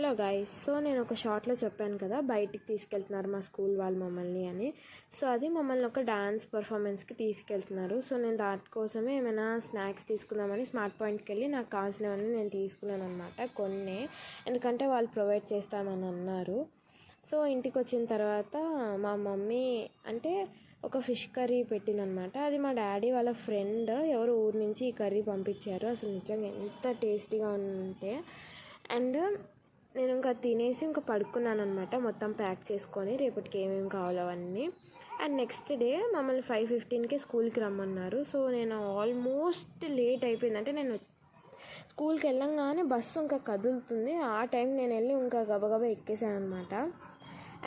Hello guys. So నేను ఒక షార్ట్లో చెప్పాను కదా, బయటికి తీసుకెళ్తున్నారు మా స్కూల్ వాళ్ళు మమ్మల్ని అని. సో అది మమ్మల్ని ఒక డాన్స్ పర్ఫార్మెన్స్కి తీసుకెళ్తున్నారు. సో నేను దానికోసమే ఏమైనా స్నాక్స్ తీసుకుందామని స్మార్ట్ పాయింట్కి వెళ్ళి నాకు కావాల్సినవన్నీ నేను తీసుకున్నాను అనమాట. కొన్ని ఎందుకంటే వాళ్ళు ప్రొవైడ్ చేస్తామని అన్నారు. సో ఇంటికి వచ్చిన తర్వాత మా మమ్మీ అంటే ఒక ఫిష్ కర్రీ పెట్టిందనమాట. అది మా డాడీ వాళ్ళ ఫ్రెండ్ ఎవరు ఊరి నుంచి ఈ కర్రీ పంపించారు. అసలు నిజంగా ఎంత టేస్టీగా ఉంటే. అండ్ నేను ఇంకా తినేసి ఇంకా పడుకున్నాను అనమాట, మొత్తం ప్యాక్ చేసుకొని రేపటికి ఏమేమి కావాలో అవన్నీ. అండ్ నెక్స్ట్ డే మమ్మల్ని 5:15కి స్కూల్కి రమ్మన్నారు. సో నేను ఆల్మోస్ట్ లేట్ అయిపోయింది. అంటే నేను స్కూల్కి వెళ్ళంగానే బస్సు ఇంకా కదులుతుంది, ఆ టైం నేను వెళ్ళి ఇంకా గబగబా ఎక్కేసాను అనమాట.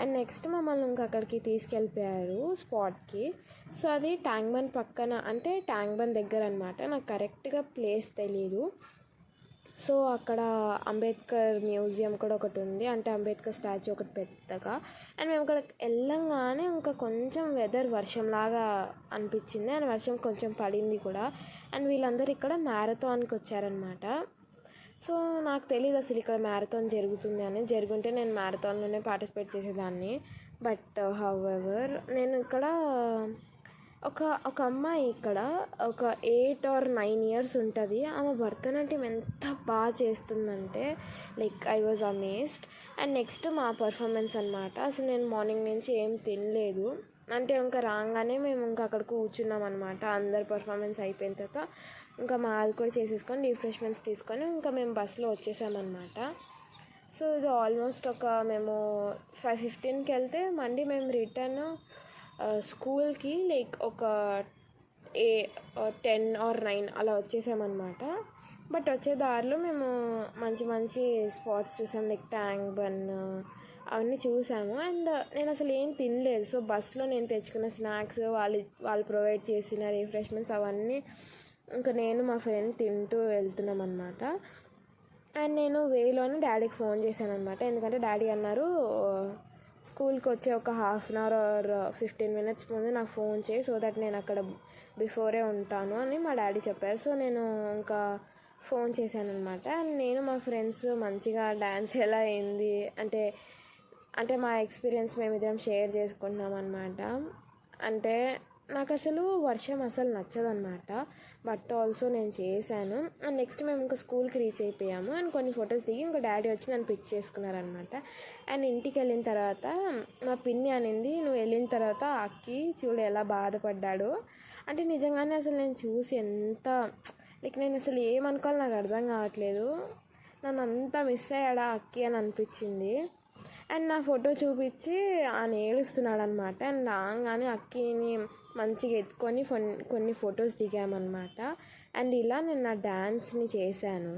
అండ్ నెక్స్ట్ మమ్మల్ని ఇంకా అక్కడికి తీసుకెళ్ళిపోయారు స్పాట్కి. సో అది ట్యాంక్ బండ్ పక్కన, అంటే ట్యాంక్ బండ్ దగ్గర అనమాట. నాకు కరెక్ట్గా ప్లేస్ తెలీదు. సో అక్కడ అంబేద్కర్ మ్యూజియం కూడా ఒకటి ఉంది, అంటే అంబేద్కర్ స్టాచ్యూ ఒకటి పెద్దగా. అండ్ మేము అక్కడ వెళ్ళంగానే ఇంకా కొంచెం వెదర్ వర్షంలాగా అనిపించింది, అండ్ వర్షం కొంచెం పడింది కూడా. అండ్ వీళ్ళందరూ ఇక్కడ మ్యారథాన్కి వచ్చారనమాట. సో నాకు తెలియదు అసలు ఇక్కడ మ్యారథాన్ జరుగుతుంది అని. జరుగుంటే నేను మ్యారథాన్లోనే పార్టిసిపేట్ చేసేదాన్ని. బట్ హౌఎవర్ నేను ఇక్కడ ఒక అమ్మాయి ఇక్కడ ఒక 8 or 9 years ఉంటుంది. ఆమె భరతనాట్యం ఎంత బాగా చేస్తుందంటే I was amazed. And next మా పర్ఫార్మెన్స్ అనమాట. అసలు నేను మార్నింగ్ నుంచి ఏం తినలేదు, అంటే ఇంకా రాగానే మేము ఇంకా అక్కడ కూర్చున్నాం అనమాట. అందరు పర్ఫార్మెన్స్ అయిపోయిన తర్వాత ఇంకా మాది కూడా చేసేసుకొని రిఫ్రెష్మెంట్స్ తీసుకొని ఇంకా మేము బస్సులో వచ్చేసామన్నమాట. సో ఇది ఆల్మోస్ట్ మేము 5:15కి వెళ్తే మళ్ళీ మేము రిటర్న్ స్కూల్కి ఒక 10 or 9 అలా వచ్చేసామన్నమాట. బట్ వచ్చే దారిలో మేము మంచి మంచి స్పాట్స్ చూసాం, ట్యాంక్ బండ్ అవన్నీ చూసాము. అండ్ నేను అసలు ఏం తినలేదు. సో బస్సులో నేను తెచ్చుకున్న స్నాక్స్, వాళ్ళు ప్రొవైడ్ చేసిన రిఫ్రెష్మెంట్స్ అవన్నీ ఇంకా నేను మా ఫ్రెండ్ తింటూ వెళ్తున్నాం అనమాట. అండ్ నేను వేలోనే డాడీకి ఫోన్ చేశాను అనమాట. ఎందుకంటే డాడీ అన్నారు స్కూల్కి వచ్చే ఒక 1/2 hour or 15 minutes ముందు నాకు ఫోన్ చేయి, సో దట్ నేను అక్కడ బిఫోరే ఉంటాను అని మా డాడీ చెప్పారు. సో నేను ఇంకా ఫోన్ చేశాను అనమాట. అండ్ నేను మా ఫ్రెండ్స్ మంచిగా డ్యాన్స్ ఎలా అయింది అంటే మా ఎక్స్పీరియన్స్ మేమిద్దరం షేర్ చేసుకుంటున్నాం అనమాట. అంటే నాకు అసలు వర్షం అసలు నచ్చదన్నమాట, బట్ ఆల్సో నేను చేశాను. అండ్ నెక్స్ట్ మేము ఇంకా స్కూల్కి రీచ్ అయిపోయాము. అండ్ కొన్ని ఫొటోస్ దిగి ఇంకా డాడీ వచ్చి నన్ను పిక్ చేసుకున్నారనమాట. అండ్ ఇంటికి వెళ్ళిన తర్వాత మా పిన్ని అనింది, నువ్వు వెళ్ళిన తర్వాత అక్కి చూడు ఎలా బాధపడ్డాడు అంటే. నిజంగానే అసలు నేను చూసి ఎంత నేను అసలు ఏమనుకోవాలి నాకు అర్థం కావట్లేదు. నన్ను అంతా మిస్ అయ్యాడా అక్కి అని అనిపించింది. అండ్ నా ఫోటో చూపించి ఆయన ఏడుస్తున్నాడు అనమాట. అండ్ రాగానే అక్కిని మంచిగా ఎత్తుకొని కొన్ని ఫొటోస్ దిగామన్నమాట. అండ్ ఇలా నేను నా డ్యాన్స్ని చేశాను.